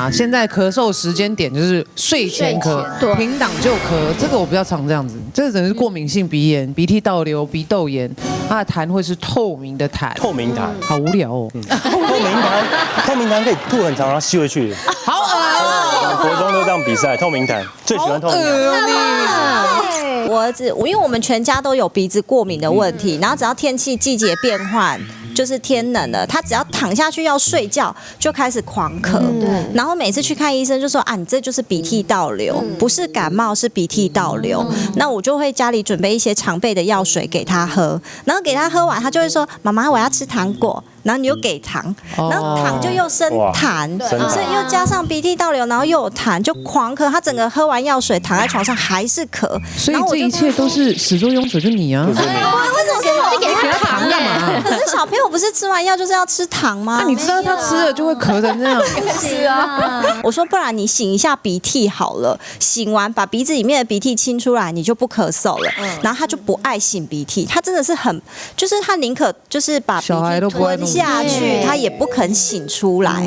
啊，现在咳嗽时间点就是睡前咳，对平档就咳，这个我比较常这样子，这个真的是过敏性鼻炎、鼻涕倒流、鼻窦炎，它的痰会是透明的痰，透明痰，好无聊哦，透明痰可以吐很长，然后吸回去。好恶哦，国中都这样比赛，透明痰最喜欢透明痰。我儿子，因为我们全家都有鼻子过敏的问题，然后只要天气季节变换，就是天冷了，他只要躺下去要睡觉，就开始狂咳。然后每次去看医生就说啊，你这就是鼻涕倒流，不是感冒，是鼻涕倒流。那我就会家里准备一些常备的药水给他喝，然后给他喝完，他就会说妈妈我要吃糖果。然后你又给糖，然后糖就又生痰，所以又加上鼻涕倒流，然后又有痰，就狂咳。他整个喝完药水躺在床上还是咳，所以这一切都是始作俑者就你啊。为什么是我？你给他糖干嘛？可是小朋友不是吃完药就是要吃糖吗？那你知道他吃了就会咳成这样？是啊。我说不然你擤一下鼻涕好了，擤完把鼻子里面的鼻涕清出来，你就不咳嗽了。然后他就不爱擤鼻涕，他真的是很，就是他宁可就是把鼻涕吞下去，他也不肯擤出来。